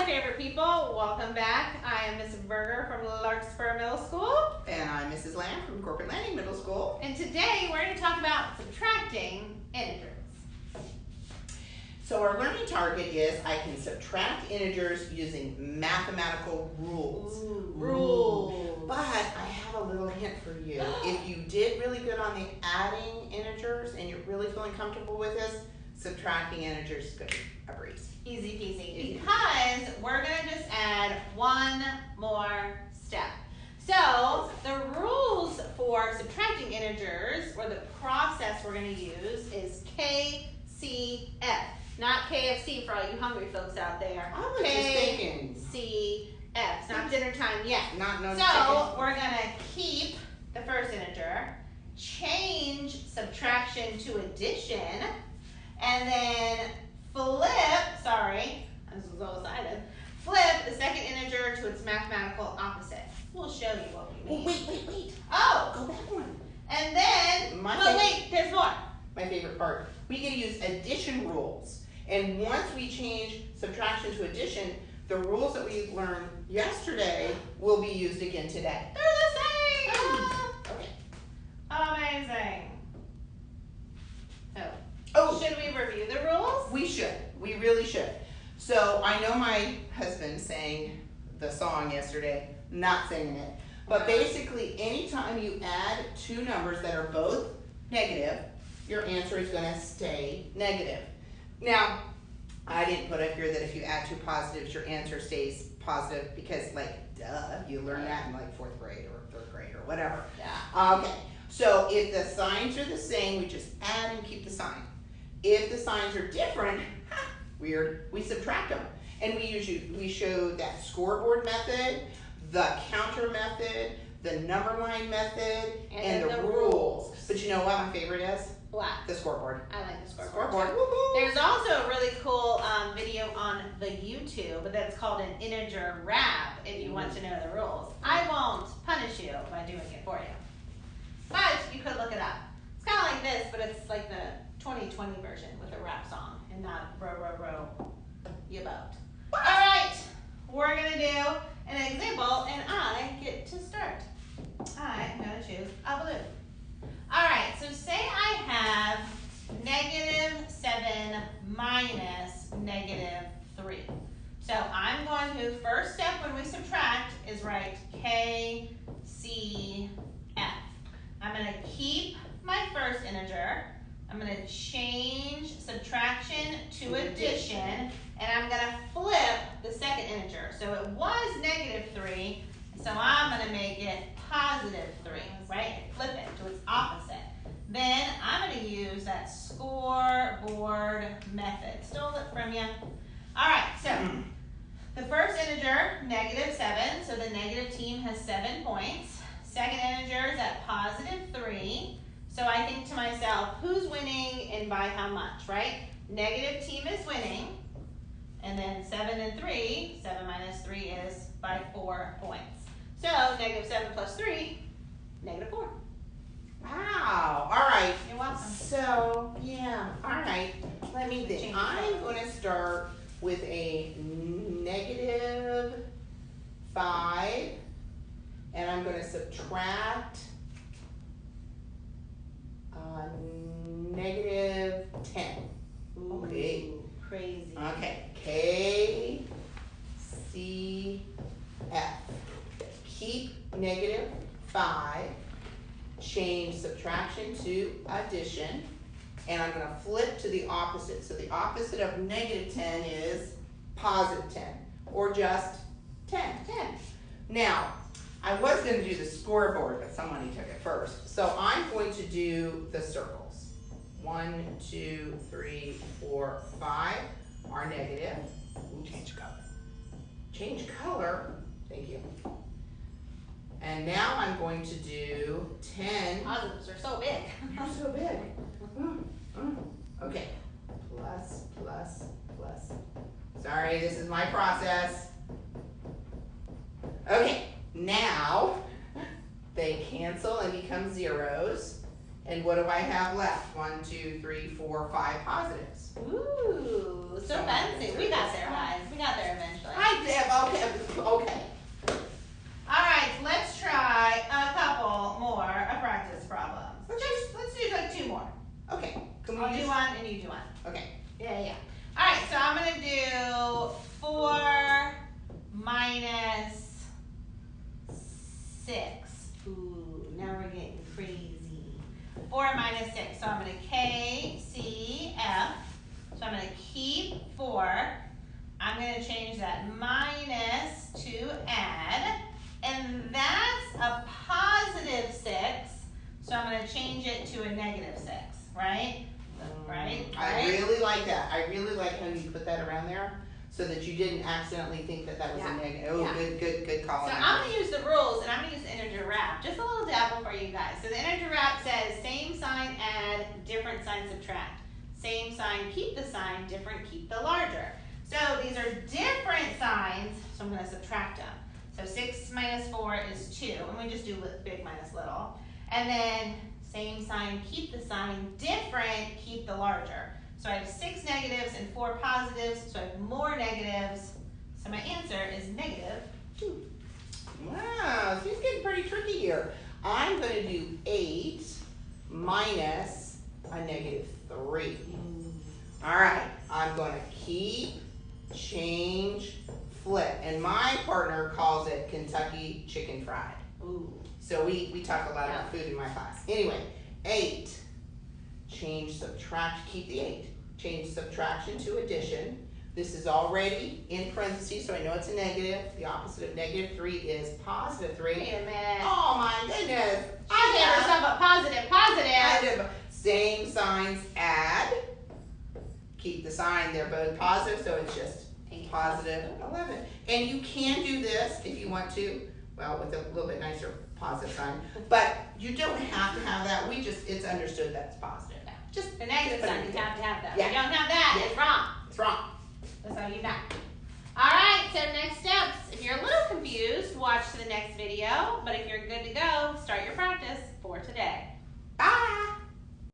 favorite people. Welcome back. I am Ms. Berger from Larkspur Middle School. And I'm Mrs. Lamb from Corporate Landing Middle School. And today we're going to talk about subtracting integers. So our learning target is I can subtract integers using mathematical rules. Rules. But I have a little hint for you. If you did really good on the adding integers and you're really feeling comfortable with this, subtracting integers is good. A breeze. Easy peasy. Because we're going to just add one more step. So the rules for subtracting integers, or the process we're going to use, is KCF. Not KFC for all you hungry folks out there. I was just thinking. KCF. It's not dinner time yet. No So chicken. we're going to keep the first integer, change subtraction to addition, and then flip the second integer to its mathematical opposite. We'll show you what we mean. Wait. Oh! Go back one. And then, wait, there's more. My favorite part. We get to use addition rules. And once we change subtraction to addition, the rules that we learned yesterday will be used again today. They're the same! Okay. Amazing. Oh, Should we review the rules? we should. We really should. So I know my husband sang the song yesterday, not singing it. But basically, anytime you add two numbers that are both negative, your answer is going to stay negative. Now, I didn't put up here that if you add two positives, your answer stays positive because, duh, you learned that in fourth grade or third grade or whatever. Yeah. Okay, so if the signs are the same, we just add and keep the sign. If the signs are different, weird, we subtract them. And we show that scoreboard method, the counter method, the number line method, and the rules. But you know what my favorite is? What? The scoreboard. I like the scoreboard. Woohoo! There's also a really cool video on the YouTube that's called an integer rap if you want to know the rules. I won't punish you by doing it for you. But you could look it up. It's kind of like this, but it's like the 2020 version with a rap song and not row, row, row, you boat. All right, we're going to do an example and I get to start. I'm going to choose a blue. All right, so say I have -7 minus -3. So I'm going to, first step when we subtract is write KCF. I'm going to keep my first integer. I'm going to change subtraction to addition, and I'm going to flip the second integer. So it was -3, so I'm going to make it +3, right? Flip it to its opposite. Then I'm going to use that scoreboard method. Stole it from you. All right, so the first integer, -7, so the negative team has 7 points. Second integer is at +3. So I think to myself, who's winning and by how much, right? Negative team is winning. And then 7 and 3, 7 minus 3 is by 4 points. So -7 plus 3, -4. Wow. All right. You're welcome. So, yeah. All right. Let me think. I'm going to start with a -5, and I'm going to subtract -10. Okay. Ooh, crazy. Okay. KCF. Keep -5. Change subtraction to addition, and I'm going to flip to the opposite. So the opposite of -10 is +10, or just 10. Now, I was going to do the scoreboard, but somebody took it first. So I'm going to do the circles. 1, 2, 3, 4, 5 are negative. Ooh, change color. Change color. Thank you. And now I'm going to do 10. Positives are so big. You're so big. Okay. Plus. Sorry, this is my process. Okay, now they cancel and become zeros. And what do I have left? 1, 2, 3, 4, 5 positives. Ooh, so fancy. We got there, guys. We got there eventually. I gonna I'll use? do one and you do one. Okay. Yeah. Alright, so I'm gonna do 4 minus 6. Ooh, now we're getting crazy. 4 minus 6. So I'm gonna KCF. So I'm gonna keep 4. I'm gonna change that minus to add. And that's a positive 6. So I'm gonna change it to a negative 6, right? Right? I really like that. I really like how you put that around there so that you didn't accidentally think that that was a negative. Oh, Yeah. good call. So I'm gonna use the rules and I'm gonna use the integer wrap. Just a little dabble for you guys. So the integer wrap says same sign add, different sign subtract. Same sign keep the sign, different keep the larger. So these are different signs, so I'm gonna subtract them. So 6 minus 4 is 2, and we just do big minus little. And then same sign, keep the sign, different, keep the larger. So I have 6 negatives and 4 positives, so I have more negatives. So my answer is -2. Wow, so it's getting pretty tricky here. I'm gonna do 8 minus a -3. All right, I'm gonna keep, change, flip, and my partner calls it Kentucky chicken fried. Ooh. So we talk a lot about food in my class. Anyway, 8, change, subtract, keep the 8. Change subtraction to addition. This is already in parentheses, so I know it's a negative. The opposite of -3 is +3. Wait a minute. Oh my goodness. I gave herself a positive. Same signs add. Keep the sign, they're both positive, so it's just +11. And you can do this if you want to, well, with a little bit nicer positive sign, but you don't have to have that. It's understood that it's positive. Just The negative sign, you have to have that. Yeah. If you don't have that, it's wrong. It's wrong. That's how you know. Alright, so next steps. If you're a little confused, watch to the next video. But if you're good to go, start your practice for today.